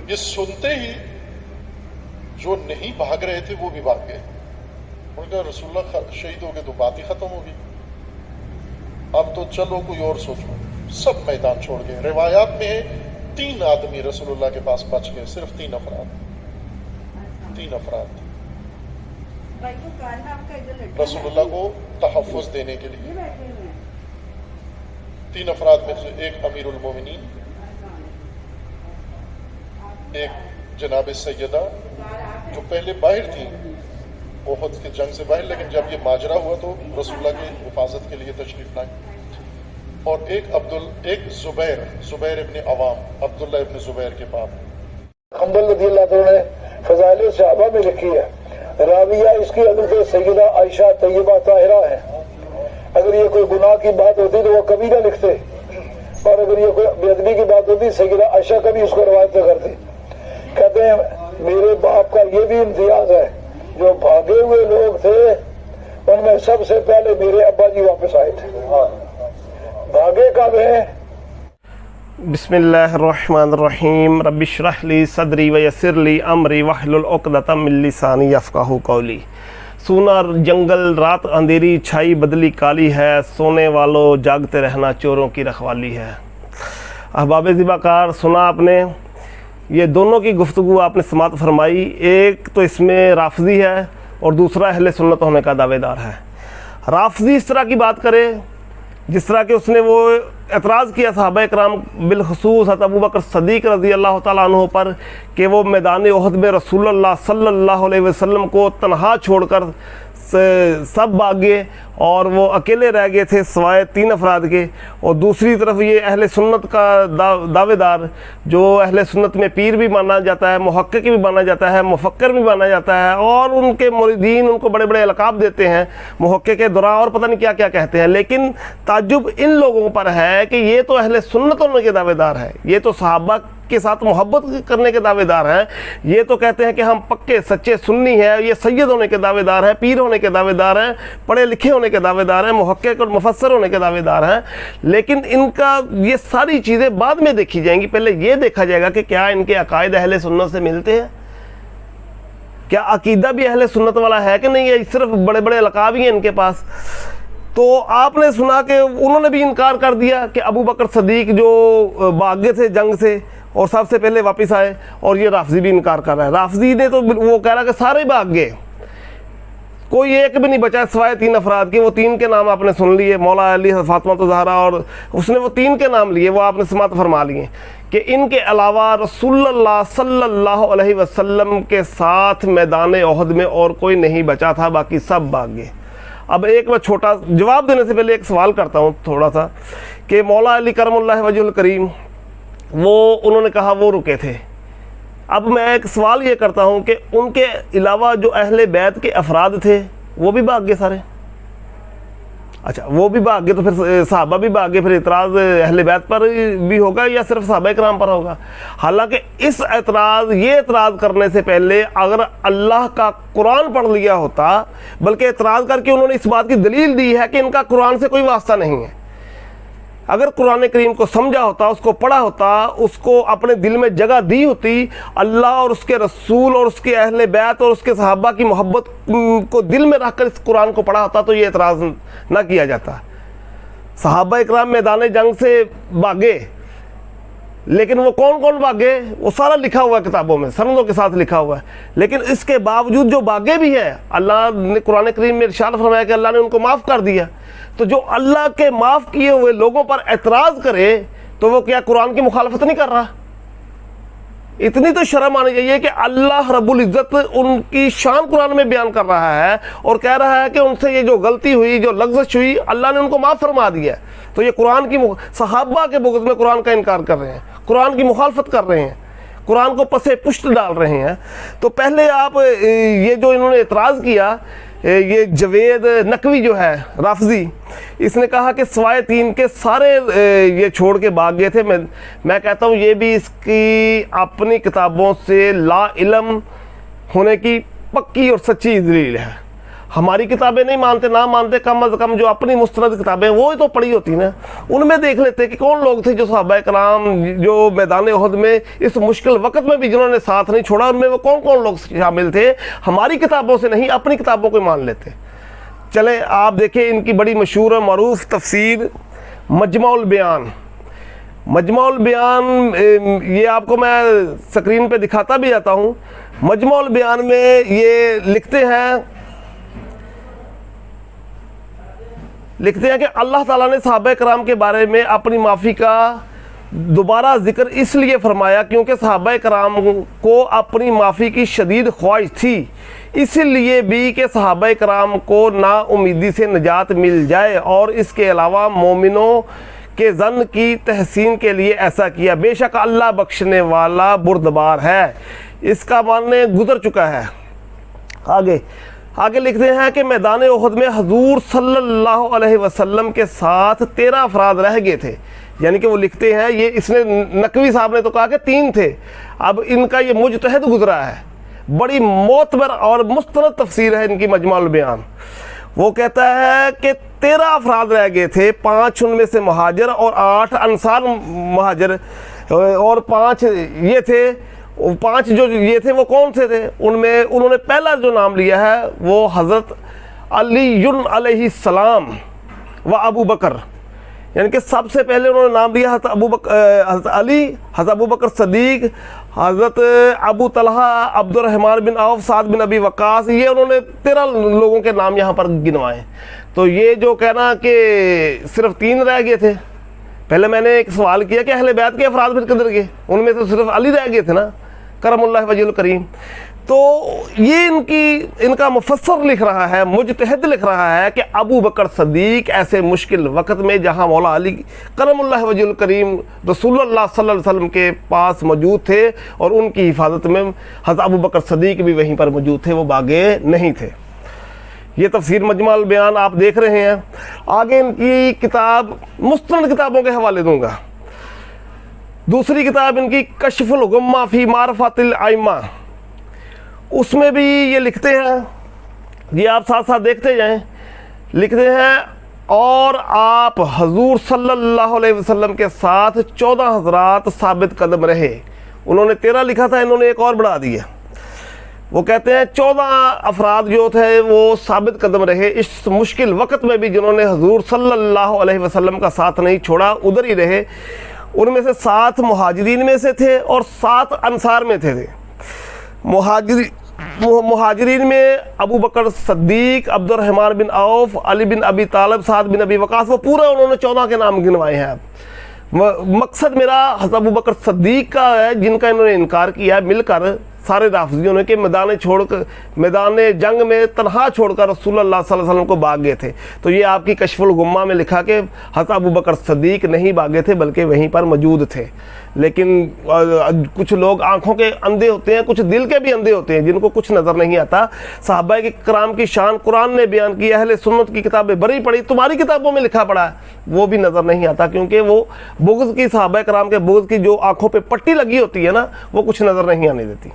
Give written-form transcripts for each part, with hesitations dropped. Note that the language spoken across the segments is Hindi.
ये सुनते ही जो नहीं भाग रहे थे वो भी भाग गए। उनका रसूलुल्लाह शहीद हो गए तो बात ही खत्म होगी, अब तो चलो कोई और सोचो। सब मैदान छोड़ गए। रिवायात में है 3 आदमी रसूलुल्लाह के पास बच गए, सिर्फ 3 अफराद। 3 अफराद रसूलुल्लाह को तहफ़्फ़ुज़ देने के लिए। 3 अफराद में से एक अमीरुल मोमिनीन, एक जनाब सैयदा जो पहले बाहर थी ओहद की जंग से बाहर, लेकिन जब ये माजरा हुआ तो रसूलुल्लाह की हिफाजत के लिए तशरीफ लाई, और एक जुबैर इब्न अवाम, अब्दुल्ला इब्न जुबैर के बाप। हम्बल रज़ियल्लाहु अन्हु ने फ़ज़ाइल सहाबा में लिखी है, राविया इसकी हज़रत सैयदा आयशा तय्यबा ताहिरा है। अगर ये कोई गुनाह की बात होती तो वो कभी ना लिखते, और अगर ये कोई बेअदबी की बात होती सैयदा आयशा कभी उसको रवायत न करते। कहते हैं मेरे बाप का ये भी इम्तियाज है, जो भागे हुए लोग थे उनमें सबसे पहले मेरे अब्बा जी वापस आए थे। भागे कब है? बिस्मिल्लाहिर्रहमानिर्रहीम रब्बिश्रह ली सदरी व यस्सिर ली अमरी वहलुल उक़दतम मिन लिसानी यफ़क़हू क़ौली। सूना जंगल रात अंधेरी छाई बदली काली है, सोने वालों जागते रहना चोरों की रखवाली है। अहबाब ज़िबाकार, सुना आपने ये दोनों की गुफ्तगू आपने समात फरमाई। एक तो इसमें राफ़ज़ी है और दूसरा अहले सुन्नत होने का दावेदार है। राफ़ज़ी इस तरह की बात करे जिस तरह के उसने वो एतराज़ किया सहाबा इकराम बिलखुसूस हज़रत अबू बकर सदीक़ रज़ी अल्लाह तआला अन्हु पर कि वो मैदान उहद में रसूलुल्लाह सल्लल्लाहु अलैहि वसल्लम को तन्हा छोड़कर सब भाग गए और वो अकेले रह गए थे सिवाय 3 अफराद के। और दूसरी तरफ ये अहले सुन्नत का दावेदार, जो अहले सुन्नत में पीर भी माना जाता है, मुहक्किक भी माना जाता है, मुफक्कर भी माना जाता है, और उनके मुरीदीन उनको बड़े बड़े अलकाब देते हैं, मुहक्किक दुरा और पता नहीं क्या क्या कहते हैं। लेकिन ताज्जुब इन लोगों पर है कि ये तो अहले सुन्नत होने के दावेदार है, ये तो सहाबा के साथ मोहब्बत करने के दावेदार हैं, ये तो कहते हैं कि हम पक्के सच्चे सुन्नी हैं, ये सैयद होने के दावेदार हैं, पीर होने के दावेदार हैं, पढ़े लिखे होने के दावेदार हैं, मुहक्किक और मुफस्सर होने के दावेदार हैं। लेकिन इनका ये सारी चीज़ें बाद में देखी जाएंगी, पहले ये देखा जाएगा कि क्या इनके अकायद अहले सुन्नत से मिलते हैं, क्या अकीदा भी अहले सुन्नत वाला है कि नहीं है, सिर्फ बड़े बड़े अलकाब ही हैं इनके पास। तो आपने सुना कि उन्होंने भी इनकार कर दिया कि अबू बकर सदीक जो भागे थे जंग से और सबसे पहले वापस आए, और ये राफ़ज़ी भी इनकार कर रहा है। राफ़ज़ी ने तो वो कह रहा है कि सारे भाग गए, कोई एक भी नहीं बचा सिवाय 3 अफराद के। वो 3 के नाम आपने सुन लिए, मौला अली, फातिमा तो ज़हरा, और उसने वो 3 के नाम लिए, वो आपने समात फरमा लिए कि इनके अलावा रसूलुल्लाह सल्लल्लाहु अलैहि वसल्लम के साथ मैदान उहद में और कोई नहीं बचा था, बाकी सब भाग गए। अब एक मैं छोटा जवाब देने से पहले एक सवाल करता हूँ थोड़ा सा, कि मौला अली करमुल्लाह वजहुल करीम वो उन्होंने कहा वो रुके थे। अब मैं एक सवाल ये करता हूँ कि उनके अलावा जो अहले बैत के अफराद थे वो भी भाग गए सारे? अच्छा, वो भी भाग गए तो फिर सहाबा भी भाग गए, फिर इतराज़ अहले बैत पर भी होगा या सिर्फ सहाबा इकराम पर होगा? हालांकि इस ये एतराज़ करने से पहले अगर अल्लाह का कुरान पढ़ लिया होता, बल्कि एतराज़ करके उन्होंने इस बात की दलील दी है कि इनका कुरान से कोई वास्ता नहीं है। अगर कुरान करीम को समझा होता, उसको पढ़ा होता, उसको अपने दिल में जगह दी होती, अल्लाह और उसके रसूल और उसके अहले बैत और उसके सहाबा की मोहब्बत को दिल में रखकर इस कुरान को पढ़ा होता, तो ये एतराज़ ना किया जाता। सहाबा इकराम मैदान जंग से भागे, लेकिन वो कौन कौन भागे वो सारा लिखा हुआ है किताबों में, सनदों के साथ लिखा हुआ है। लेकिन इसके बावजूद जो भागे भी हैं, अल्लाह ने कुरान करीम में इरशाद फरमाया कि अल्लाह ने उनको माफ़ कर दिया। तो जो अल्लाह के माफ़ किए हुए लोगों पर एतराज़ करे तो वो क्या कुरान की मुखालफत नहीं कर रहा? इतनी तो शर्म आनी चाहिए कि अल्लाह रब्बुल इज़्ज़त उनकी शान कुरान में बयान कर रहा है और कह रहा है कि उनसे ये जो गलती हुई, जो लग़्ज़श हुई, अल्लाह ने उनको माफ़ फरमा दिया। तो ये कुरान की सहाबा के बुग़्ज़ में कुरान का इनकार कर रहे हैं, कुरान की मुखालफत कर रहे हैं, कुरान को पसे पुष्ट डाल रहे हैं। तो पहले आप ये जो इन्होंने एतराज़ किया, ये जवेद नकवी जो है राफ़ज़ी, इसने कहा कि सिवाय 3 के सारे ये छोड़ के भाग गए थे। मैं कहता हूँ ये भी इसकी अपनी किताबों से ला इल्म होने की पक्की और सच्ची दलील है। हमारी किताबें नहीं मानते, ना मानते, कम अज़ कम जो अपनी मुस्तनद किताबें वो तो पढ़ी होती ना, उनमें देख लेते कि कौन लोग थे जो सहाबा कराम जो मैदान उहद में इस मुश्किल वक्त में भी जिन्होंने साथ नहीं छोड़ा, उनमें वो कौन कौन लोग शामिल थे। हमारी किताबों से नहीं, अपनी किताबों को मान लेते। चले आप देखें इनकी बड़ी मशहूर और मरूफ तफसीर मजमुउल बयान। मजमुउल बयान ये आपको मैं स्क्रीन पे दिखाता भी जाता हूँ। मजमुउल बयान में ये लिखते हैं कि अल्लाह ताला ने सहाबा कराम के बारे में अपनी माफ़ी का दोबारा जिक्र इसलिए फरमाया क्योंकि सहाबा कराम को अपनी माफ़ी की शदीद ख्वाहिश थी, इसलिए भी कि सहाबा कराम को नाउमीदी से निजात मिल जाए, और इसके अलावा मोमिनों के जन की तहसीन के लिए ऐसा किया। बेशक अल्लाह बख्शने वाला बुरदबार है। इसका मानने गुजर चुका है। आगे लिखते हैं कि मैदान उहद में हुजूर सल्लल्लाहु अलैहि वसल्लम के साथ 13 अफराद रह गए थे। यानी कि वो लिखते हैं, ये इसने नकवी साहब ने तो कहा कि 3 थे, अब इनका ये मुजतहद गुजरा है। बड़ी मोतबर और मुस्तनद तफसीर है इनकी मजमुउल बयान। वो कहता है कि 13 अफराद रह गए थे, 5 उनमें से महाजर और 8 अंसार महाजर, और 5 ये थे। 5 जो ये थे वो कौन से थे? उनमें उन्होंने पहला जो नाम लिया है वो हज़रत अली अलैहिस्सलाम व अबू बकर, यानी कि सबसे पहले उन्होंने नाम दिया हज़रत अली, हज़रत अबू बकर सदीक, हज़रत Abu Talha, Abdurrahman bin Auf, Saad bin Abi Waqqas. ये उन्होंने 13 लोगों के नाम यहाँ पर गिनवाए। तो ये जो कहना कि सिर्फ 3 रह गए थे, पहले मैंने एक सवाल किया कि अहले बैत के अफराद फिर किधर गए? उनमें तो सिर्फ अली रह गए थे ना, करमुल्लाह वजहुल करीम। तो ये इनका मुफस्सर लिख रहा है, मुजतहिद लिख रहा है कि अबू बकर सदीक ऐसे मुश्किल वक़्त में जहाँ मौला अली करमुल्लाह वजहुल करीम रसूलुल्लाह सल्लल्लाहु अलैहि वसल्लम के पास मौजूद थे, और उनकी हिफाजत में हज़रत अबू बकर सदीक भी वहीं पर मौजूद थे, वो भागे नहीं थे। ये तफसीर मजमुउल बयान आप देख रहे हैं। आगे इनकी किताब मुस्तनद किताबों के हवाले दूंगा। दूसरी किताब इनकी कश्फुल गुम्मा फ़ी मारफ़तिल आइम्मा, उसमें भी ये लिखते हैं, ये आप साथ साथ देखते जाएं। लिखते हैं, और आप हजूर सल्लल्लाहु अलैहि वसल्लम के साथ 14 हज़रात साबित कदम रहे। उन्होंने 13 लिखा था, इन्होंने एक और बढ़ा दिया। वो कहते हैं 14 अफराद जो थे वो साबित कदम रहे इस मुश्किल वक़्त में भी, जिन्होंने हजूर सल्लल्लाहु अलैहि वसल्लम का साथ नहीं छोड़ा, उधर ही रहे। उनमें से 7 मुहाजिरीन में से थे और 7 अंसार में थे। मुहाजिरीन में अबू बकर सद्दीक, Abdurrahman bin of, Ali bin Abi Talib, Saad bin अबी वक़ास, वो पूरा उन्होंने 14 के नाम गिनवाए हैं। मकसद मेरा हज़रत अबू बकर सद्दीक का है, जिनका इन्होंने इनकार किया मिलकर सारे राफिजियों ने, कि मैदान जंग में तनहा छोड़कर रसूलुल्लाह सल्लल्लाहु अलैहि वसल्लम को भाग गए थे। तो ये आपकी कश्फुल गुम्मा में लिखा कि हज़रत अबू बकर सद्दीक नहीं भागे थे, बल्कि वहीं पर मौजूद थे। लेकिन कुछ लोग आंखों के अंधे होते हैं, कुछ दिल के भी अंधे होते हैं, जिनको कुछ नज़र नहीं आता। सहाबा के कराम की शान कुरान ने बयान की, अहले सुन्नत की किताबें बड़ी पढ़ी, तुम्हारी किताबों में लिखा पड़ा है, वो भी नज़र नहीं आता, क्योंकि वो बुग़्ज़ की, सहाबा कराम के बुग़्ज़ की जो आंखों पे पट्टी लगी होती है ना, वो कुछ नज़र नहीं आने देती।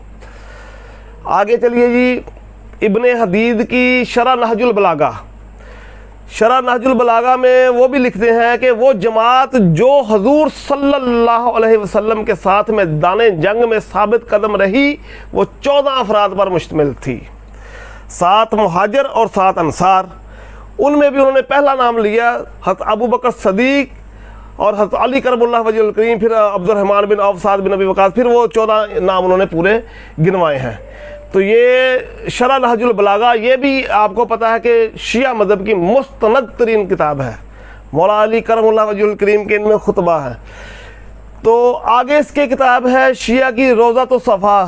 आगे चलिए जी, इब्ने हदीद की शरह नहजुल बलागा। शरह नहजुल बलागा में वो भी लिखते हैं कि वो जमात जो हजूर सल्लल्लाहु अलैहि वसल्लम के साथ मैदान जंग में साबित कदम रही, वो 14 अफराद पर मुश्तमिल थी, 7 मुहाजिर और 7 अंसार। उनमें भी उन्होंने पहला नाम लिया हज़रत अबू बकर सदीक और हज़रत अली करमुल्लाह वजहुल करीम, फिर Abdurrahman bin Auf, Saad bin अबी वक़ास, फिर वो 14 नाम उन्होंने पूरे गिनवाए हैं। तो ये शरह नहजुल बलागा, ये भी आपको पता है कि शिया मज़हब की मुस्तनद तरीन किताब है। मौला अली करमुल्लाह वजहुल करीम के इनमें खुतबा है। तो आगे इसके किताब है शिया की रोज़ात सफ़ा।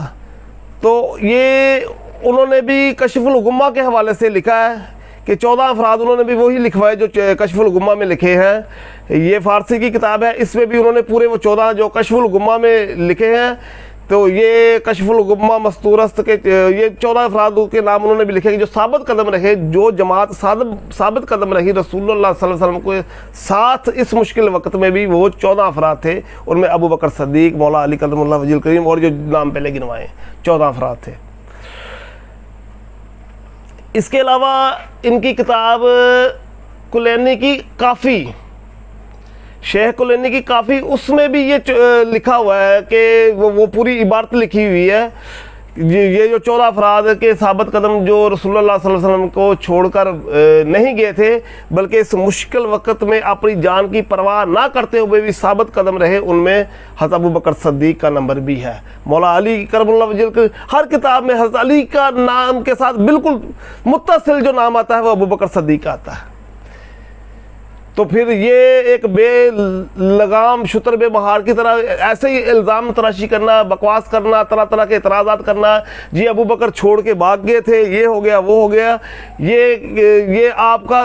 तो ये उन्होंने भी कश्फुल गुम्मा के हवाले से लिखा है कि 14 अफराद उन्होंने भी वही लिखवाए जो कश्फुल गुम्मा में लिखे हैं। ये फ़ारसी की किताब है, इसमें भी उन्होंने पूरे वो 14 जो कश्फुल गुम्मा में लिखे हैं। तो ये कश्फुल गुम्मा मस्तूरस्त के ये 14 अफराद के नाम उन्होंने भी लिखे कि जो साबित कदम रहे, जो जमात साबित कदम रही रसूलुल्लाह सल्लल्लाहु अलैहि वसल्लम के साथ इस मुश्किल वक्त में भी, वो 14 अफराद थे। उनमें अबू बकर सद्दीक, मौला अली करमुल्लाह वजहुल करीम और जो नाम पहले गिनवाए 14 अफराद थे। इसके अलावा इनकी किताब कुलैनी की काफ़ी, शेख कुलैनी की काफ़ी, उसमें भी ये लिखा हुआ है कि वो पूरी इबारत लिखी हुई है, ये जो 14 अफराद के साबित कदम जो रसूलुल्लाह सल्लल्लाहु अलैहि वसल्लम को छोड़कर नहीं गए थे, बल्कि इस मुश्किल वक़्त में अपनी जान की परवाह ना करते हुए भी साबित कदम रहे, उनमें हज़रत अबू बकर सद्दीक़ का नंबर भी है। मौला अली करमुल्लाह वजह की हर किताब में हज़रत अली का नाम के साथ बिल्कुल मुत्तसिल जो नाम आता है वो अबू बकर सद्दीक़ आता है। तो फिर ये एक बेलगाम शुतर बेबहार की तरह ऐसे ही इल्ज़ाम तराशी करना, बकवास करना, तरह तरह के एतराज़ात करना, जी अबू बकर छोड़ के भाग गए थे, ये हो गया वो हो गया, ये आपका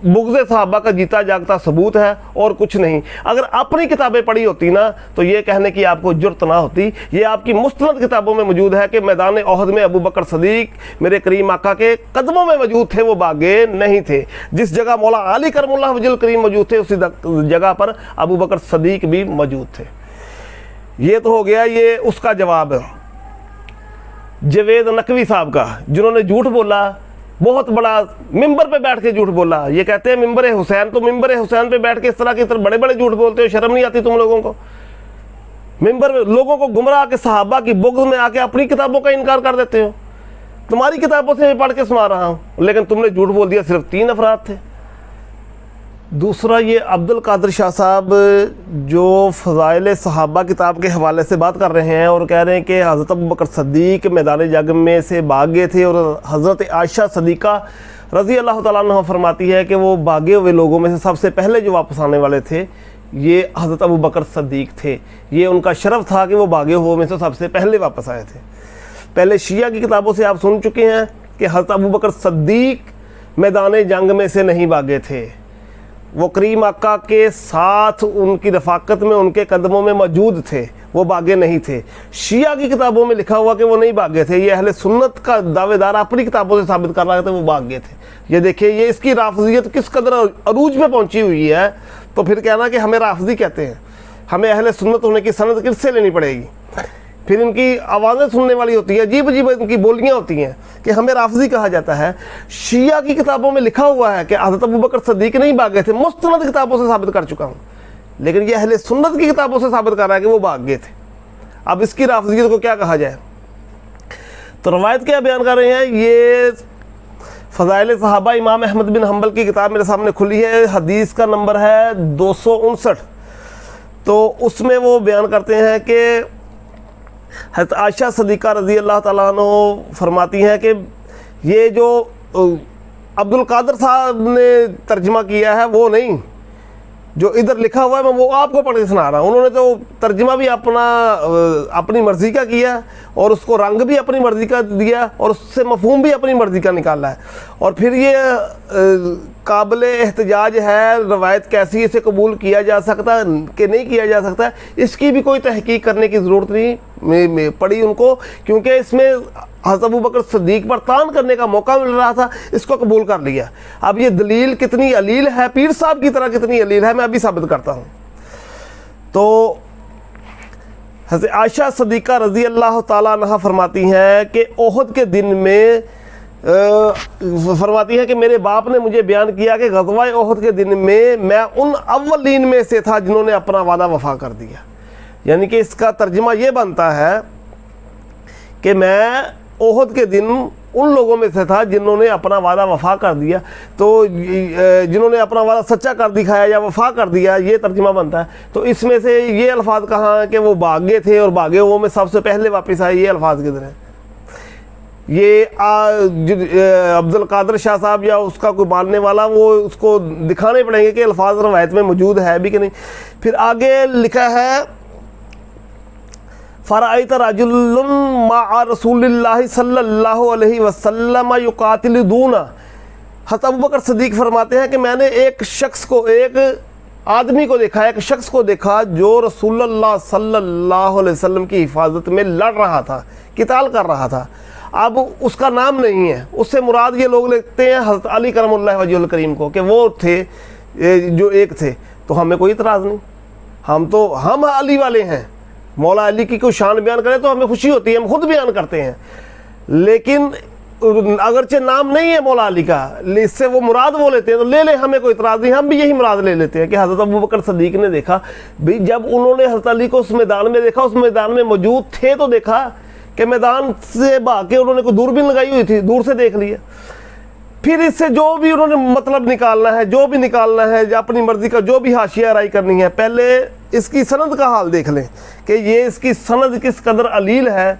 बुग़्ज़ सहाबा का जीता जागता सबूत है और कुछ नहीं। अगर अपनी किताबें पढ़ी होती ना तो ये कहने की आपको जुर्त ना होती। ये आपकी मुस्तनद किताबों में मौजूद है कि मैदान ओहद में अबू बकर सदीक़ मेरे करीम आका के कदमों में मौजूद थे, वो भागे नहीं थे। जिस जगह मौला अली करमुल्लाह वजह मौजूद थे उसी जगह पर अबू बकर सदीक़ भी मौजूद थे। ये तो हो गया ये उसका जवाब जवेद नकवी साहब का, जिन्होंने झूठ बोला, बहुत बड़ा मिंबर पे बैठ के झूठ बोला। ये कहते हैं मिंबर हुसैन, तो मिंबर हुसैन पे बैठ के इस तरह की बड़े बड़े झूठ बोलते हो, शर्म नहीं आती तुम लोगों को? मिंबर में लोगों को गुमराह के सहाबा की बुग़्ज़ में आके अपनी किताबों का इनकार कर देते हो। तुम्हारी किताबों से मैं पढ़ के सुना रहा हूँ, लेकिन तुमने झूठ बोल दिया सिर्फ 3 अफराद थे। दूसरा, ये अब्दुल कादिर शाह साहब जो फ़ज़ाइल सहाबा किताब के हवाले से बात कर रहे हैं और कह रहे हैं कि हज़रत अबू बकर सद्दीक़ मैदान जंग में से भाग गए थे और हज़रत आयशा सदीक़ा रज़ी अल्लाह तआला अन्हा फरमाती है कि वो भागे हुए लोगों में से सबसे पहले जो वापस आने वाले थे ये हज़रत अबू बकर सद्दीक़ थे। ये उनका शरफ़ था कि वो भागे हुए में से सबसे पहले वापस आए थे। पहले शिया की किताबों से आप सुन चुके हैं कि हज़रत अबू बकर सद्दीक़ मैदान जंग में से नहीं भागे थे, वो करीम आका के साथ उनकी रफ़ाकत में उनके कदमों में मौजूद थे, वो भागे नहीं थे। शिया की किताबों में लिखा हुआ कि वो नहीं भागे थे। ये अहले सुन्नत का दावेदार अपनी किताबों से साबित कर रहा था वो भाग गए थे। ये देखिए ये इसकी राफजियत किस कदर अरूज पे पहुंची हुई है। तो फिर कहना कि हमें राफजी कहते हैं, हमें अहले सुन्नत होने की सनद किससे लेनी पड़ेगी? फिर इनकी आवाज़ें सुनने वाली होती है, अजीब अजीब इनकी बोलियाँ होती हैं कि हमें राफजी कहा जाता है। शिया की किताबों में लिखा हुआ है कि हज़रत अबू बकर सद्दीक़ नहीं भागे थे, मुस्तनद किताबों से साबित कर चुका हूँ, लेकिन ये अहले सुन्नत की किताबों से साबित कर रहा है कि वो भाग गए थे। अब इसकी राफजियत को क्या कहा जाए? तो रवायत क्या बयान कर रहे हैं, ये फ़ज़ाइल सहाबा इमाम अहमद बिन हम्बल की किताब मेरे सामने खुली है, हदीस का नंबर है 259। तो उसमें वो बयान करते हैं कि हज़रत आयशा सदीक़ा रज़ी अल्लाह तआला अन्हा फरमाती हैं कि ये जो अब्दुल कादिर साहब ने तर्जमा किया है वो नहीं, जो इधर लिखा हुआ है मैं वो आपको पढ़ के सुना रहा हूँ। उन्होंने तो तर्जमा भी अपनी मर्ज़ी का किया और उसको रंग भी अपनी मर्ज़ी का दिया और उससे मफ़हूम भी अपनी मर्ज़ी का निकाला है। और फिर ये काबिल एहतजाज है, रवायत कैसी, इसे कबूल किया जा सकता कि नहीं किया जा सकता, इसकी भी कोई तहकीक करने की ज़रूरत नहीं पड़ी उनको, क्योंकि इसमें हज़रत अबू बकर सद्दीक़ पर तान करने का मौका मिल रहा था, इसको कबूल कर लिया। अब ये दलील कितनी अलील है, पीर साहब की तरह कितनी अलील है, मैं अभी साबित करता हूँ। तो हज़रत आयशा सदीक़ा रज़ी अल्लाह ताला अन्हा फरमाती हैं कि ओहद के दिन में फरमाती हैं कि मेरे बाप ने मुझे बयान किया कि ग़ज़वा ओहद के दिन में मैं उन अव्वलीन में से था जिन्होंने अपना वादा वफ़ा कर दिया। यानी कि इसका तर्जुमा ये बनता है कि मैं ओहद के दिन उन लोगों में से था जिन्होंने अपना वादा वफ़ा कर दिया। तो जिन्होंने अपना वादा सच्चा कर दिखाया या वफ़ा कर दिया, ये तर्जुमा बनता है। तो इसमें से ये अल्फाज कहाँ कि वो भागे थे और भागे हुओं में सबसे पहले वापस आए, ये अल्फाज किधर हैं? ये अब्दुल कादिर शाह साहब या उसका कोई मानने वाला वो उसको दिखाने पड़ेंगे कि अल्फाज रवायत में मौजूद है भी कि नहीं। फिर आगे लिखा है फ़राइत रजुल्लुन माअ रसूलिल्लाहि सल्लल्लाहु अलैहि वसल्लम युकातिलूना। हज़रत अबू बकर सदीक़ फरमाते हैं कि मैंने एक शख्स को, एक आदमी को देखा, एक शख्स को देखा जो रसूलुल्लाह सल्लल्लाहु अलैहि वसल्लम की हिफाजत में लड़ रहा था, किताल कर रहा था। अब उसका नाम नहीं है, उससे मुराद ये लोग लेते हैं हज़रत अली करमुल्लाह वजहुल करीम को कि वो थे जो एक थे। तो हमें कोई इतराज़ नहीं, हम अली वाले हैं। मौला अली की कोई शान बयान करें तो हमें खुशी होती है, हम खुद बयान करते हैं। लेकिन अगरचे नाम नहीं है मौला अली का, इससे वो मुराद वो लेते हैं तो ले ले, हमें कोई इतराज़ नहीं, हम भी यही मुराद ले लेते हैं कि हज़रत अबू बकर सदीक ने देखा। भाई जब उन्होंने हज़रत अली को उस मैदान में देखा, उस मैदान में मौजूद थे तो देखा कि मैदान से भाग के उन्होंने कोई दूरबीन लगाई हुई थी, दूर से देख लिया। फिर इससे जो भी उन्होंने मतलब निकालना है, जो भी निकालना है, अपनी मर्ज़ी का जो भी हाशिया राई करनी है, पहले इसकी सनद का हाल देख लें कि ये इसकी सनद किस कदर अलील है,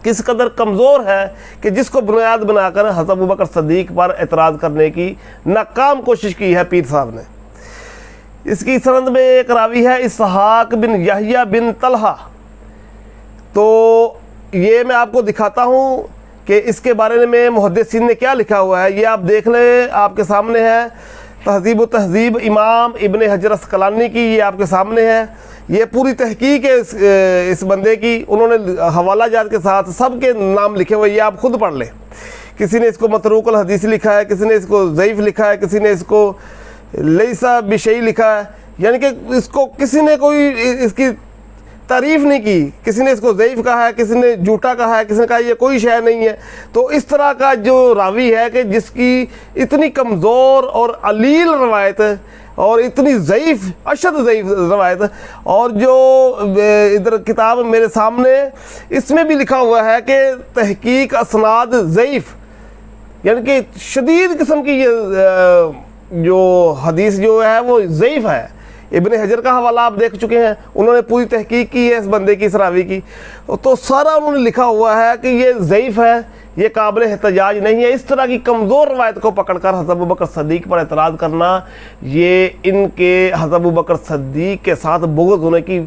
किस कदर कमज़ोर है कि जिसको बुनियाद बनाकर हज़रत अबू बकर सदीक पर एतराज़ करने की नाकाम कोशिश की है पीर साहब ने। इसकी सनद में एक रावी है इसहाक बिन यहया बिन तलहा। तो ये मैं आपको दिखाता हूँ कि इसके बारे में मुहद्दिसीन ने क्या लिखा हुआ है, ये आप देख लें, आपके सामने है तहज़ीब व तहज़ीब इमाम इब्न हजर अस्क़लानी की, ये आपके सामने है। ये पूरी तहकीक है इस बंदे की, उन्होंने हवाला जात के साथ सबके नाम लिखे हुए, ये आप खुद पढ़ लें। किसी ने इसको मतरूकुल हदीस लिखा है, किसी ने इसको ज़ईफ़ लिखा है, किसी ने इसको लईसा बिशई लिखा है, यानी कि इसको किसी ने कोई इसकी तारीफ़ नहीं की, किसी ने इसको ज़ईफ़ कहा है, किसी ने झूठा कहा है, किसी ने कहा ये कोई शय नहीं है। तो इस तरह का जो रावी है कि जिसकी इतनी कमज़ोर और अलील रवायत और इतनी ज़ईफ़ अशद ज़ईफ़ रवायत, और जो इधर किताब मेरे सामने इसमें भी लिखा हुआ है कि तहकीक असनाद ज़ईफ़, यानी कि शदीद किस्म की ये जो हदीस जो है वो ज़ईफ़ है। इब्न हजर का हवाला आप देख चुके हैं, उन्होंने पूरी तहकीक की है इस बंदे की, इस रावी की, तो सारा उन्होंने लिखा हुआ है कि ये ज़ईफ़ है, ये काबिल एहतजाज नहीं है। इस तरह की कमज़ोर रवायत को पकड़कर हज़रत अबू बकर सदीक पर एतराज़ करना, ये इनके हज़रत अबू बकर सदीक के साथ बुग़्ज़ होने की,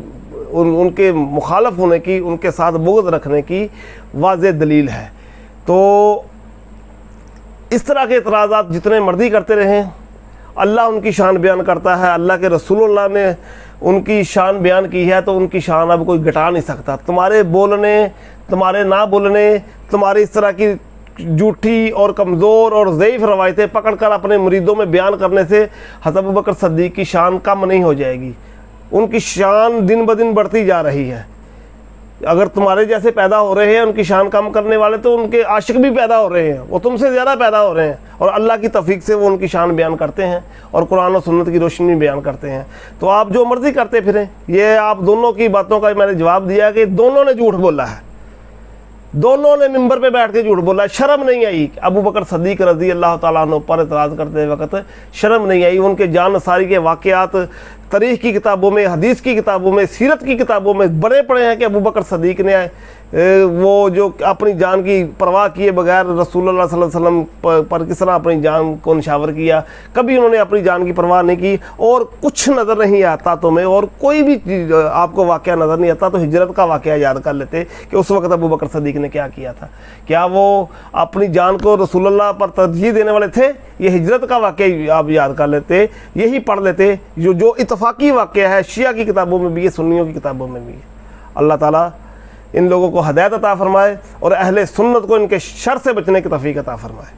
उनके मुखालफ होने की, उनके साथ बुग़्ज़ रखने की वाज़ेह दलील है। तो इस तरह के एतराज़ात जितने मर्ज़ी करते रहें, अल्लाह उनकी शान बयान करता है, अल्लाह के रसूलुल्लाह ने उनकी शान बयान की है, तो उनकी शान अब कोई घटा नहीं सकता। तुम्हारे बोलने, तुम्हारे ना बोलने, तुम्हारी इस तरह की झूठी और कमज़ोर और ज़ईफ़ रवायतें पकड़कर अपने मुरीदों में बयान करने से हज़रत अबू बकर सदीक की शान कम नहीं हो जाएगी, उनकी शान दिन ब दिन बढ़ती जा रही है। अगर तुम्हारे जैसे पैदा हो रहे हैं उनकी शान कम करने वाले, तो उनके आशिक भी पैदा हो रहे हैं, वो तुमसे ज़्यादा पैदा हो रहे हैं, और अल्लाह की तौफीक से वो उनकी शान बयान करते हैं और कुरान और सुन्नत की रोशनी में बयान करते हैं। तो आप जो मर्ज़ी करते फिरें, ये आप दोनों की बातों का मैंने जवाब दिया कि दोनों ने झूठ बोला है, दोनों ने मिंबर पे बैठ के झूठ बोला। शर्म नहीं आई अबू बकर सदीक रज़ी अल्लाह ताला अन्हु पर एतराज़ करते वक्त, शर्म नहीं आई। उनके जान सारी के वाक़यात तारीख़ की किताबों में, हदीस की किताबों में, सीरत की किताबों में बड़े पड़े हैं कि अबू बकर सदीक ने वो जो अपनी जान की परवाह किए बगैर रसूलुल्लाह सल्लल्लाहु अलैहि वसल्लम पर किस तरह अपनी जान को निशावर किया। कभी उन्होंने अपनी जान की परवाह नहीं की, और कुछ नज़र नहीं आता तुम्हें, और कोई भी चीज़ आपको वाक़या नज़र नहीं आता, तो हिजरत का वाक़या याद कर लेते कि उस वक़्त अबू बकर सदीक ने क्या किया था। क्या वो अपनी जान को रसूलुल्लाह पर तरजीह देने वाले थे? ये हिजरत का वाक़या आप याद कर लेते, यही पढ़ लेते जो इतफ़ाक़ी वाक़या है शिया की किताबों में भी है, सुन्नियों की किताबों में भी है। अल्लाह ताला इन लोगों को हदायत अता फ़रमाए और अहले सुन्नत को इनके शर से बचने की तौफ़ीक़ अता फ़रमाए।